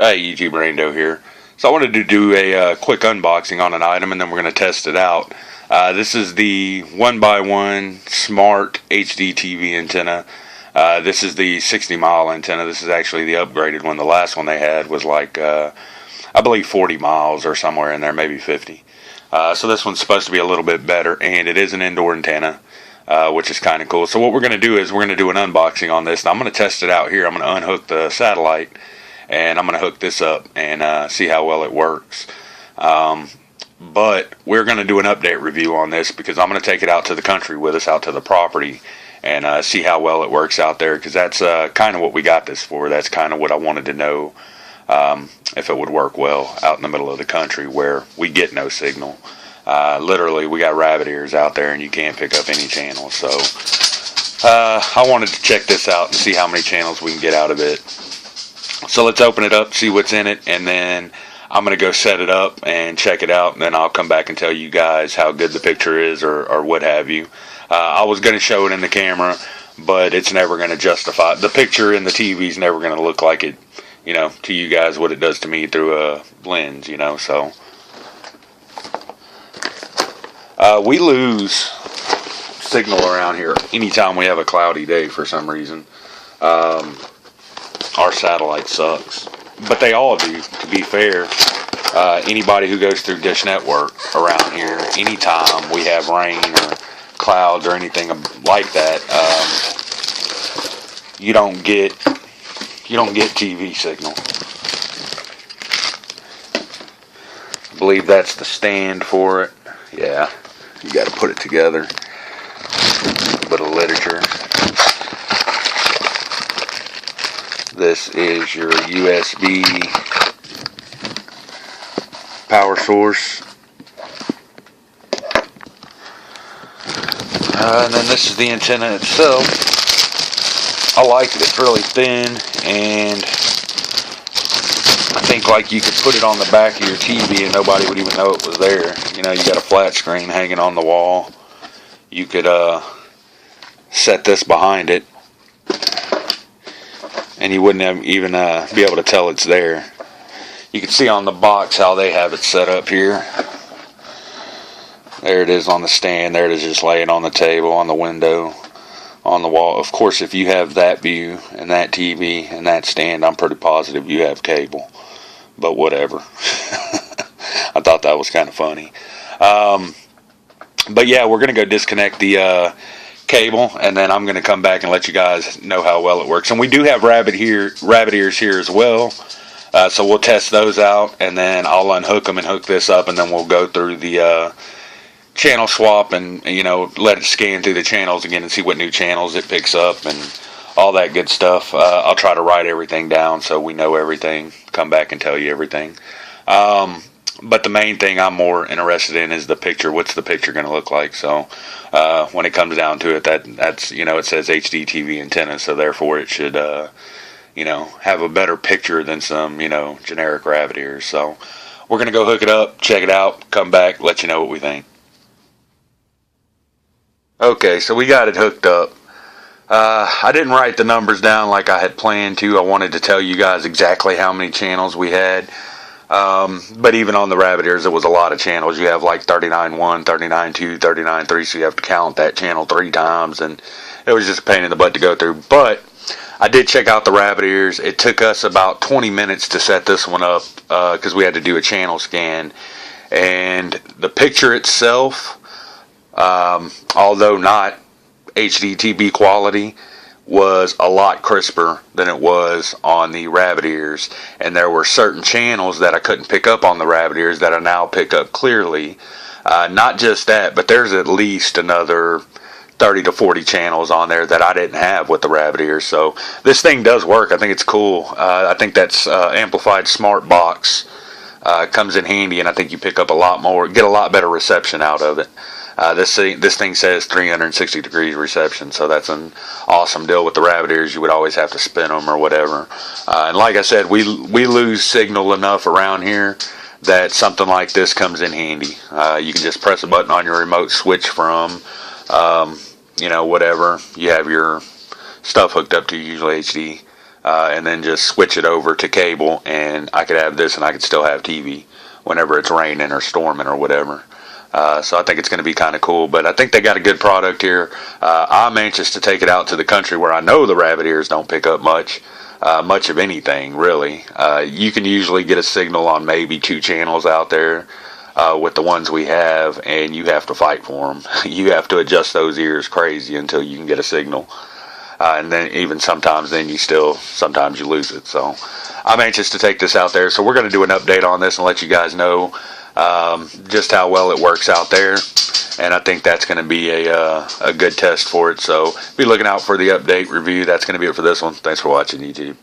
Hey, YouTube Rando here. So I wanted to do a quick unboxing on an item, and then we're going to test it out. This is the 1byOne Smart HDTV antenna. This is the 60-mile antenna. This is actually the upgraded one. The last one they had was like, I believe 40 miles or somewhere in there, maybe 50. So this one's supposed to be a little bit better, and it is an indoor antenna, which is kind of cool. So what we're going to do is we're going to do an unboxing on this. Now I'm going to test it out here. I'm going to unhook the satellite, and I'm going to hook this up and see how well it works. But we're going to do an update review on this because I'm going to take it out to the country with us, out to the property, and see how well it works out there, because that's kind of what we got this for. That's kind of what I wanted to know, if it would work well out in the middle of the country where we get no signal. Literally, we got rabbit ears out there and you can't pick up any channels. So I wanted to check this out and see how many channels we can get out of it. So let's open it up, see what's in it, and then I'm going to go set it up and check it out, and then I'll come back and tell you guys how good the picture is or what have you. I was going to show it in the camera, but it's never going to justify. The picture in the TV is never going to look like it, you know, to you guys what it does to me through a lens, you know. So we lose signal around here anytime we have a cloudy day for some reason. Our satellite sucks, but they all do, to be fair. Anybody who goes through Dish Network around here, anytime we have rain or clouds or anything like that, you don't get TV signal. I believe that's the stand for it. Yeah, you got to put it together. A bit of literature. This is your USB power source. And then this is the antenna itself. I like it. It's really thin, and I think like you could put it on the back of your TV and nobody would even know it was there. You know, you got a flat screen hanging on the wall. You could set this behind it, and you wouldn't even be able to tell it's there. You can see on the box how they have it set up here. There it is on the stand. There it is, just laying on the table, on the window, on the wall. Of course, if you have that view and that TV and that stand, I'm pretty positive you have cable. But whatever. I thought that was kind of funny. But yeah, we're going to go disconnect the cable, and then I'm going to come back and let you guys know how well it works. And we do have rabbit ears here as well, so we'll test those out, and then I'll unhook them and hook this up, and then we'll go through the channel swap and, you know, let it scan through the channels again and see what new channels it picks up and all that good stuff. I'll try to write everything down so we know everything, come back and tell you everything. But the main thing I'm more interested in is the picture. What's the picture going to look like? So when it comes down to it, that's, you know, it says HDTV antenna, so therefore it should, you know, have a better picture than some, you know, generic rabbit ears. So we're going to go hook it up, check it out, come back, let you know what we think. Okay, so we got it hooked up. I didn't write the numbers down like I had planned to. I wanted to tell you guys exactly how many channels we had. But even on the rabbit ears, it was a lot of channels. You have like 39.1, 39.2, 39.3, so you have to count that channel 3 times, and it was just a pain in the butt to go through. But I did check out the rabbit ears. It took us about 20 minutes to set this one up, because we had to do a channel scan. And the picture itself, although not HDTV quality, was a lot crisper than it was on the rabbit ears, and there were certain channels that I couldn't pick up on the rabbit ears that I now pick up clearly. Not just that, but there's at least another 30 to 40 channels on there that I didn't have with the rabbit ears. So this thing does work. I think it's cool. I think that's amplified smart box comes in handy, and I think you pick up a lot more, get a lot better reception out of it. This thing says 360 degrees reception, so that's an awesome deal. With the rabbit ears, you would always have to spin them or whatever. And like I said, we lose signal enough around here that something like this comes in handy. You can just press a button on your remote, switch from, you know, whatever you have your stuff hooked up to, usually HD and then just switch it over to cable, and I could have this and I could still have TV whenever it's raining or storming or whatever. So I think it's going to be kind of cool, but I think they got a good product here. I'm anxious to take it out to the country where I know the rabbit ears don't pick up much of anything, really. You can usually get a signal on maybe 2 channels out there with the ones we have, and you have to fight for them. You have to adjust those ears crazy until you can get a signal. And then even sometimes sometimes you lose it. So I'm anxious to take this out there. So we're going to do an update on this and let you guys know just how well it works out there. And I think that's going to be a good test for it. So be looking out for the update review. That's going to be it for this one. Thanks for watching, YouTube.